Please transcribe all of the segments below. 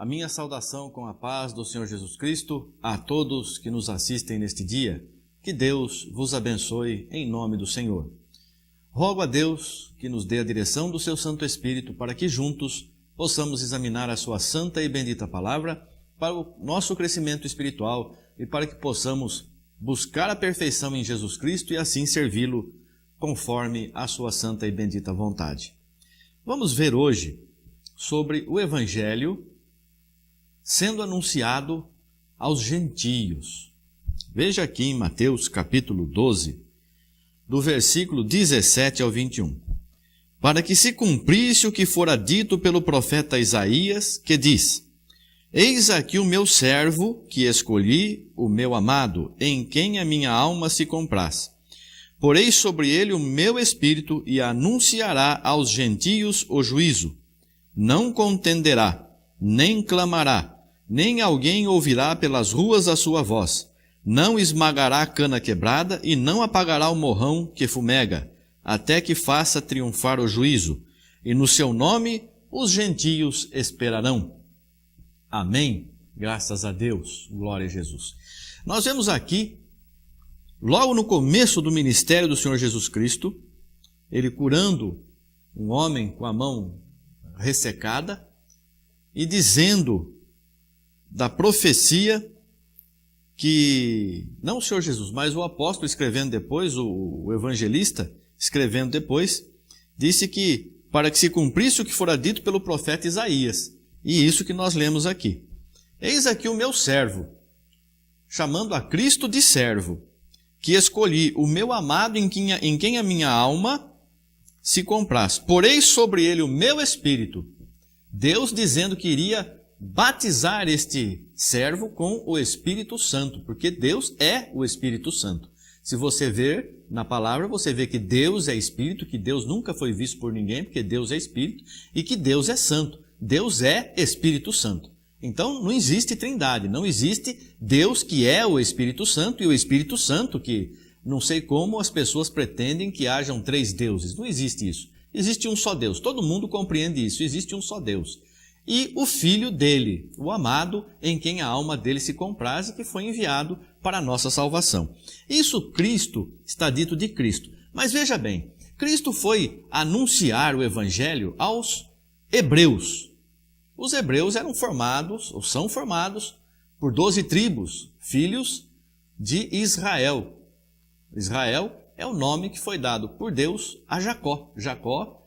A minha saudação com a paz do Senhor Jesus Cristo a todos que nos assistem neste dia. Que Deus vos abençoe em nome do Senhor. Rogo a Deus que nos dê a direção do seu Santo Espírito para que juntos possamos examinar a sua santa e bendita palavra para o nosso crescimento espiritual e para que possamos buscar a perfeição em Jesus Cristo e assim servi-lo conforme a sua santa e bendita vontade. Vamos ver hoje sobre o Evangelho sendo anunciado aos gentios. Veja aqui em Mateus capítulo 12, do versículo 17 ao 21. Para que se cumprisse o que fora dito pelo profeta Isaías, que diz: Eis aqui o meu servo, que escolhi, o meu amado, em quem a minha alma se compraz. Porei sobre ele o meu espírito e anunciará aos gentios o juízo. Não contenderá, nem clamará, nem alguém ouvirá pelas ruas a sua voz. Não esmagará a cana quebrada e não apagará o morrão que fumega, até que faça triunfar o juízo. E no seu nome os gentios esperarão. Amém. Graças a Deus. Glória a Jesus. Nós vemos aqui, logo no começo do ministério do Senhor Jesus Cristo, ele curando um homem com a mão ressecada e dizendo da profecia que, não o Senhor Jesus, mas o apóstolo escrevendo depois, o evangelista escrevendo depois, disse que para que se cumprisse o que fora dito pelo profeta Isaías, e isso que nós lemos aqui. Eis aqui o meu servo, chamando a Cristo de servo, que escolhi o meu amado em quem a minha alma se compraz. Porei sobre ele o meu espírito. Deus dizendo que iria batizar este servo com o Espírito Santo, porque Deus é o Espírito Santo. Se você ver na palavra, você vê que Deus é Espírito, que Deus nunca foi visto por ninguém, porque Deus é Espírito, e que Deus é Santo. Deus é Espírito Santo. Então não existe trindade, não existe Deus que é o Espírito Santo e o Espírito Santo que não sei como as pessoas pretendem que hajam três deuses. Não existe isso. Existe um só Deus. Todo mundo compreende isso. Existe um só Deus. E o Filho dele, o amado, em quem a alma dele se compraz e que foi enviado para a nossa salvação. Isso Cristo, está dito de Cristo. Mas veja bem, Cristo foi anunciar o Evangelho aos hebreus. Os hebreus eram formados, ou são formados, por 12 tribos, filhos de Israel. Israel é o nome que foi dado por Deus a Jacó. Jacó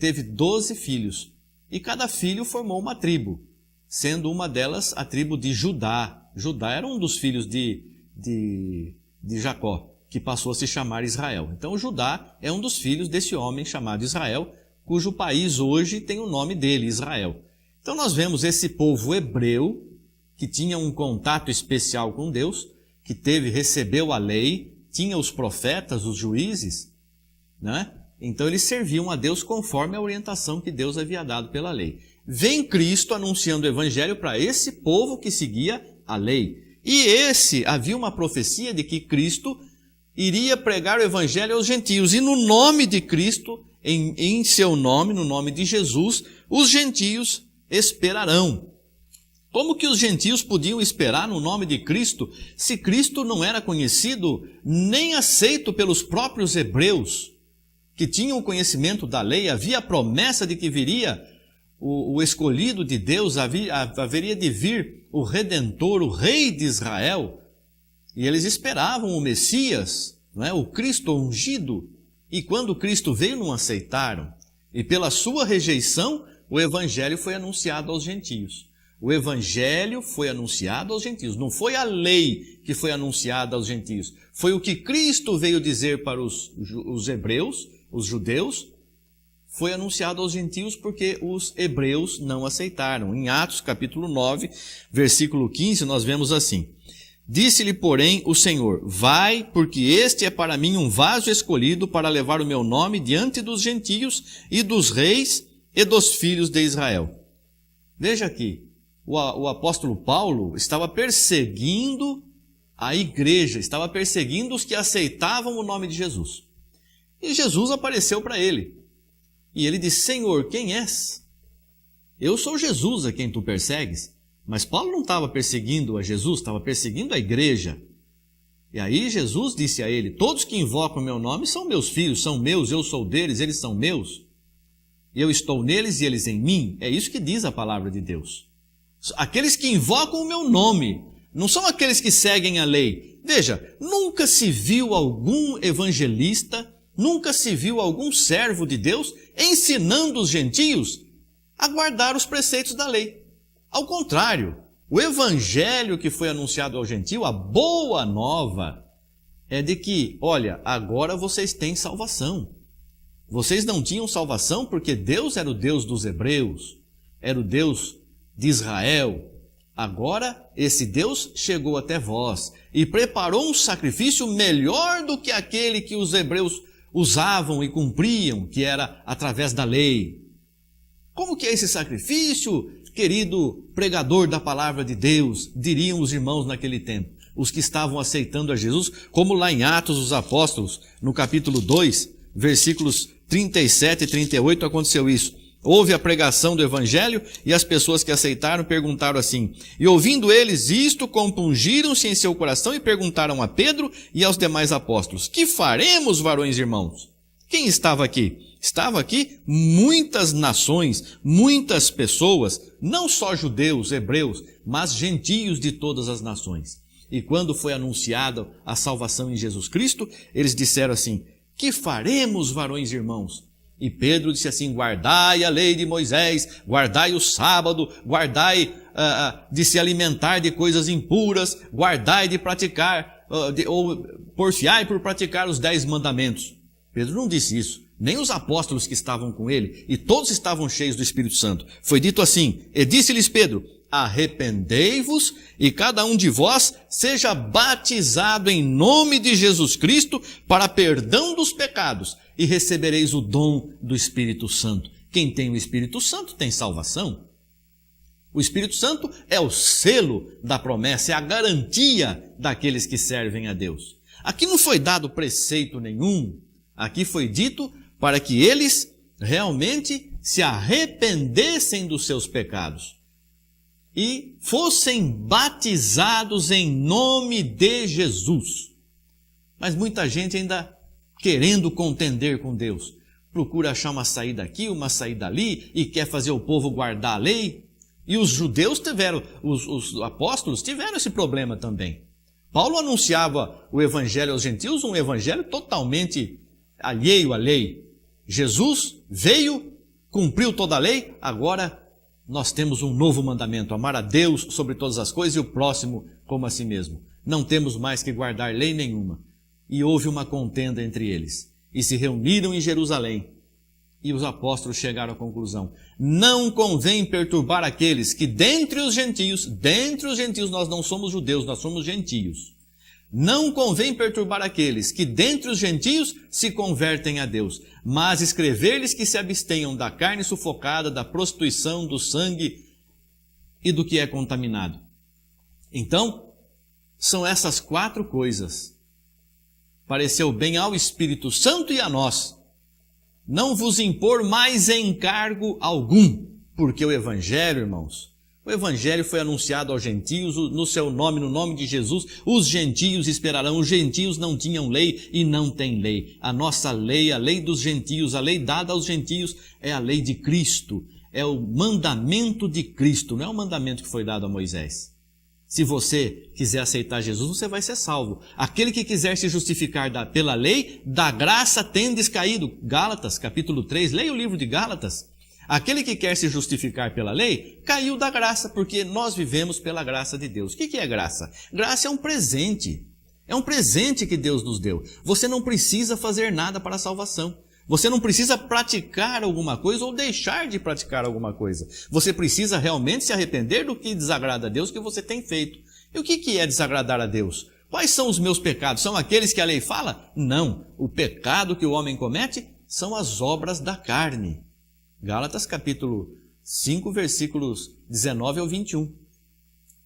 teve 12 filhos. E cada filho formou uma tribo, sendo uma delas a tribo de Judá. Judá era um dos filhos de Jacó, que passou a se chamar Israel. Então Judá é um dos filhos desse homem chamado Israel, cujo país hoje tem o nome dele, Israel. Então nós vemos esse povo hebreu, que tinha um contato especial com Deus, que recebeu a lei, tinha os profetas, os juízes, né? Então eles serviam a Deus conforme a orientação que Deus havia dado pela lei. Vem Cristo anunciando o Evangelho para esse povo que seguia a lei. E havia uma profecia de que Cristo iria pregar o Evangelho aos gentios. E no nome de Cristo, em seu nome, no nome de Jesus, os gentios esperarão. Como que os gentios podiam esperar no nome de Cristo, se Cristo não era conhecido nem aceito pelos próprios hebreus, que tinham o conhecimento da lei? Havia a promessa de que viria o escolhido de Deus, haveria de vir o Redentor, o Rei de Israel, e eles esperavam o Messias, não é? O Cristo ungido, e quando Cristo veio não aceitaram, e pela sua rejeição o Evangelho foi anunciado aos gentios. O Evangelho foi anunciado aos gentios, não foi a lei que foi anunciada aos gentios, foi o que Cristo veio dizer para os hebreus, os judeus, foi anunciado aos gentios porque os hebreus não aceitaram. Em Atos capítulo 9, versículo 15, nós vemos assim: Disse-lhe, porém, o Senhor: Vai, porque este é para mim um vaso escolhido para levar o meu nome diante dos gentios e dos reis e dos filhos de Israel. Veja aqui, o apóstolo Paulo estava perseguindo a igreja, estava perseguindo os que aceitavam o nome de Jesus. E Jesus apareceu para ele. E ele disse: Senhor, quem és? eu sou Jesus a quem tu persegues. Mas Paulo não estava perseguindo a Jesus, estava perseguindo a igreja. E aí Jesus disse a ele, todos que invocam o meu nome são meus filhos, são meus, eu sou deles, eles são meus. Eu estou neles e eles em mim. É isso que diz a palavra de Deus. Aqueles que invocam o meu nome, não são aqueles que seguem a lei. Veja, nunca se viu algum evangelista, nunca se viu algum servo de Deus ensinando os gentios a guardar os preceitos da lei. Ao contrário, o evangelho que foi anunciado ao gentio, a boa nova, é de que, olha, agora vocês têm salvação. Vocês não tinham salvação porque Deus era o Deus dos hebreus, era o Deus de Israel. Agora esse Deus chegou até vós e preparou um sacrifício melhor do que aquele que os hebreus usavam e cumpriam, que era através da lei. Como que é esse sacrifício, querido pregador da palavra de Deus, diriam os irmãos naquele tempo, os que estavam aceitando a Jesus, como lá em Atos dos Apóstolos, no capítulo 2, versículos 37 e 38, aconteceu isso. Houve a pregação do evangelho e as pessoas que aceitaram perguntaram assim, e ouvindo eles isto, compungiram-se em seu coração e perguntaram a Pedro e aos demais apóstolos, que faremos, varões irmãos? Quem estava aqui? Estava aqui muitas nações, muitas pessoas, não só judeus, hebreus, mas gentios de todas as nações. E quando foi anunciada a salvação em Jesus Cristo, eles disseram assim, que faremos, varões irmãos? E Pedro disse assim, guardai a lei de Moisés, guardai o sábado, guardai de se alimentar de coisas impuras, guardai de praticar, ou porfiai por praticar os 10 mandamentos. Pedro não disse isso, nem os apóstolos que estavam com ele, e todos estavam cheios do Espírito Santo. Foi dito assim, e disse-lhes Pedro, arrependei-vos e cada um de vós seja batizado em nome de Jesus Cristo para perdão dos pecados e recebereis o dom do Espírito Santo. Quem tem o Espírito Santo tem salvação. O Espírito Santo é o selo da promessa, é a garantia daqueles que servem a Deus. Aqui não foi dado preceito nenhum, aqui foi dito para que eles realmente se arrependessem dos seus pecados e fossem batizados em nome de Jesus. Mas muita gente ainda querendo contender com Deus, procura achar uma saída aqui, uma saída ali, e quer fazer o povo guardar a lei. E os judeus tiveram, os apóstolos tiveram esse problema também. Paulo anunciava o evangelho aos gentios, um evangelho totalmente alheio à lei. Jesus veio, cumpriu toda a lei, agora nós temos um novo mandamento, amar a Deus sobre todas as coisas e o próximo como a si mesmo. Não temos mais que guardar lei nenhuma. E houve uma contenda entre eles. E se reuniram em Jerusalém. E os apóstolos chegaram à conclusão. Não convém perturbar aqueles que dentre os gentios nós não somos judeus, nós somos gentios. Não convém perturbar aqueles que dentre os gentios se convertem a Deus, mas escrever-lhes que se abstenham da carne sufocada, da prostituição, do sangue e do que é contaminado. Então, são essas 4 coisas. Pareceu bem ao Espírito Santo e a nós não vos impor mais encargo algum, porque o Evangelho, irmãos, o Evangelho foi anunciado aos gentios, no seu nome, no nome de Jesus, os gentios esperarão. Os gentios não tinham lei e não têm lei. A nossa lei, a lei dos gentios, a lei dada aos gentios é a lei de Cristo, é o mandamento de Cristo, não é o mandamento que foi dado a Moisés. Se você quiser aceitar Jesus, você vai ser salvo. Aquele que quiser se justificar pela lei, da graça tendes caído. Gálatas, capítulo 3, leia o livro de Gálatas. Aquele que quer se justificar pela lei, caiu da graça, porque nós vivemos pela graça de Deus. O que é graça? Graça é um presente. É um presente que Deus nos deu. Você não precisa fazer nada para a salvação. Você não precisa praticar alguma coisa ou deixar de praticar alguma coisa. Você precisa realmente se arrepender do que desagrada a Deus que você tem feito. E o que é desagradar a Deus? Quais são os meus pecados? São aqueles que a lei fala? Não. O pecado que o homem comete são as obras da carne. Gálatas capítulo 5, versículos 19 ao 21.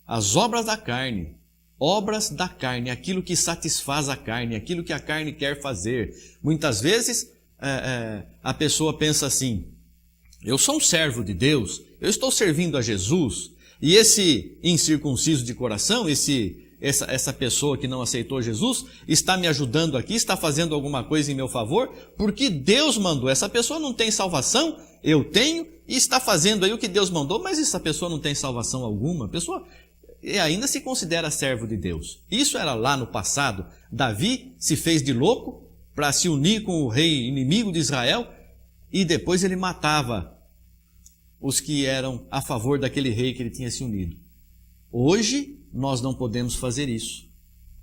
As obras da carne. Obras da carne, aquilo que satisfaz a carne, aquilo que a carne quer fazer. Muitas vezes a pessoa pensa assim, eu sou um servo de Deus, eu estou servindo a Jesus, e esse incircunciso de coração, essa pessoa que não aceitou Jesus, está me ajudando aqui, está fazendo alguma coisa em meu favor, porque Deus mandou. Essa pessoa não tem salvação, eu tenho, e está fazendo aí o que Deus mandou, mas essa pessoa não tem salvação alguma. A pessoa ainda se considera servo de Deus. Isso era lá no passado. Davi se fez de louco para se unir com o rei inimigo de Israel, e depois ele matava os que eram a favor daquele rei que ele tinha se unido. Hoje, nós não podemos fazer isso,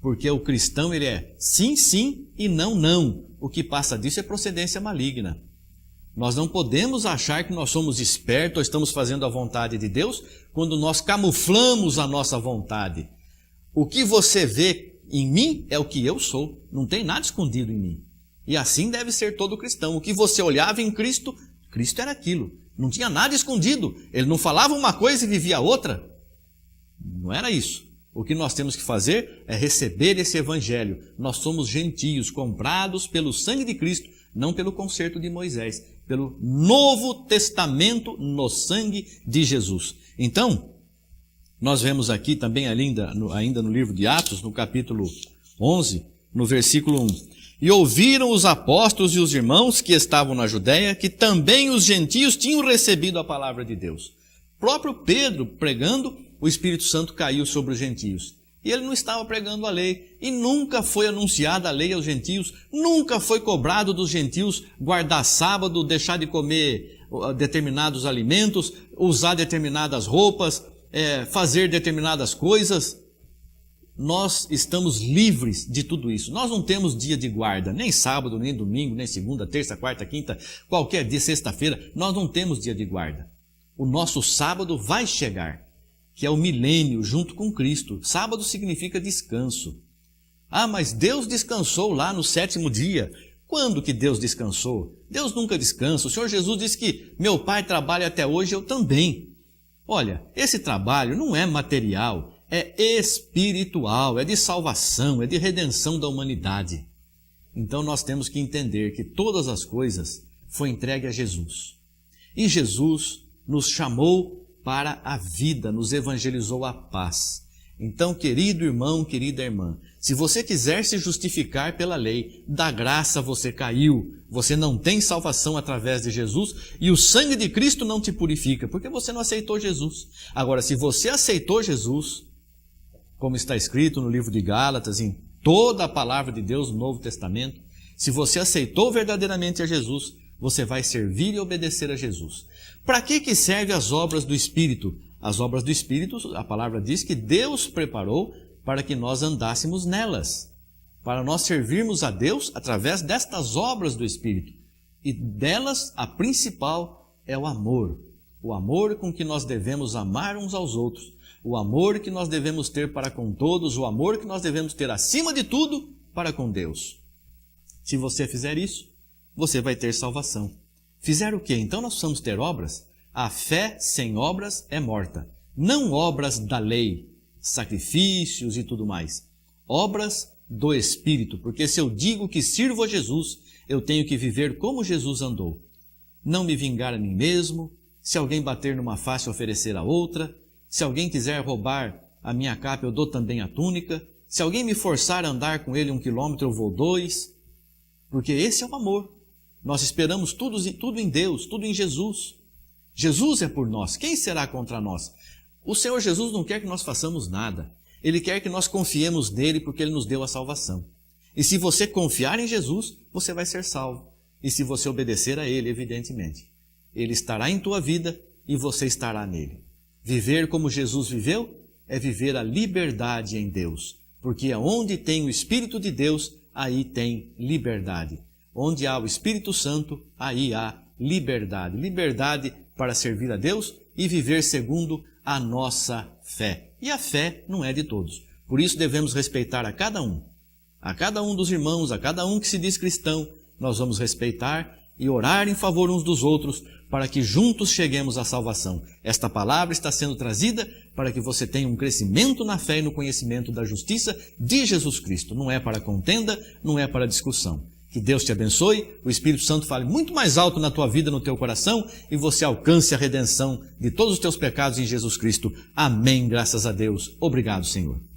porque o cristão ele é sim, sim e não, não. O que passa disso é procedência maligna. Nós não podemos achar que nós somos espertos ou estamos fazendo a vontade de Deus quando nós camuflamos a nossa vontade. O que você vê em mim é o que eu sou, não tem nada escondido em mim. E assim deve ser todo cristão. O que você olhava em Cristo, Cristo era aquilo. Não tinha nada escondido. Ele não falava uma coisa e vivia outra. Não era isso. O que nós temos que fazer é receber esse evangelho. Nós somos gentios, comprados pelo sangue de Cristo, não pelo conserto de Moisés, pelo Novo Testamento no sangue de Jesus. Então, nós vemos aqui também ainda no livro de Atos, no capítulo 11, no versículo 1. E ouviram os apóstolos e os irmãos que estavam na Judéia, que também os gentios tinham recebido a palavra de Deus. Próprio Pedro pregando, o Espírito Santo caiu sobre os gentios. E ele não estava pregando a lei. E nunca foi anunciada a lei aos gentios. Nunca foi cobrado dos gentios guardar sábado, deixar de comer determinados alimentos, usar determinadas roupas, fazer determinadas coisas. Nós estamos livres de tudo isso. Nós não temos dia de guarda, nem sábado, nem domingo, nem segunda, terça, quarta, quinta, qualquer dia, sexta-feira. Nós não temos dia de guarda. O nosso sábado vai chegar, que é o milênio junto com Cristo. Sábado significa descanso. Ah, mas Deus descansou lá no 7º dia. Quando que Deus descansou? Deus nunca descansa. O Senhor Jesus disse que meu Pai trabalha até hoje, eu também. Olha, esse trabalho não é material, é espiritual, é de salvação, é de redenção da humanidade. Então nós temos que entender que todas as coisas foi entregue a Jesus. E Jesus nos chamou para a vida, nos evangelizou a paz. Então, querido irmão, querida irmã, se você quiser se justificar pela lei, da graça você caiu. Você não tem salvação através de Jesus e o sangue de Cristo não te purifica, porque você não aceitou Jesus. Agora, se você aceitou Jesus, como está escrito no livro de Gálatas, em toda a palavra de Deus no Novo Testamento, se você aceitou verdadeiramente a Jesus, você vai servir e obedecer a Jesus. Para que servem as obras do Espírito? As obras do Espírito, a palavra diz que Deus preparou para que nós andássemos nelas, para nós servirmos a Deus através destas obras do Espírito. E delas, a principal é o amor com que nós devemos amar uns aos outros, o amor que nós devemos ter para com todos, o amor que nós devemos ter acima de tudo para com Deus. Se você fizer isso, você vai ter salvação. Fizer o quê? Então nós precisamos ter obras. A fé sem obras é morta. Não obras da lei, sacrifícios e tudo mais. Obras do Espírito, porque se eu digo que sirvo a Jesus, eu tenho que viver como Jesus andou. Não me vingar a mim mesmo, se alguém bater numa face, oferecer a outra, se alguém quiser roubar a minha capa, eu dou também a túnica, se alguém me forçar a andar com ele 1 quilômetro, eu vou 2, porque esse é o amor. Nós esperamos tudo em Deus, tudo em Jesus. Jesus é por nós, quem será contra nós? O Senhor Jesus não quer que nós façamos nada. Ele quer que nós confiemos nele porque ele nos deu a salvação. E se você confiar em Jesus, você vai ser salvo. E se você obedecer a ele, evidentemente, ele estará em tua vida e você estará nele. Viver como Jesus viveu é viver a liberdade em Deus. Porque onde tem o Espírito de Deus, aí tem liberdade. Onde há o Espírito Santo, aí há liberdade. Liberdade para servir a Deus e viver segundo a nossa fé. E a fé não é de todos. Por isso devemos respeitar a cada um dos irmãos, a cada um que se diz cristão. Nós vamos respeitar e orar em favor uns dos outros para que juntos cheguemos à salvação. Esta palavra está sendo trazida para que você tenha um crescimento na fé e no conhecimento da justiça de Jesus Cristo. Não é para contenda, não é para discussão. Que Deus te abençoe, o Espírito Santo fale muito mais alto na tua vida, no teu coração, e você alcance a redenção de todos os teus pecados em Jesus Cristo. Amém, graças a Deus. Obrigado, Senhor.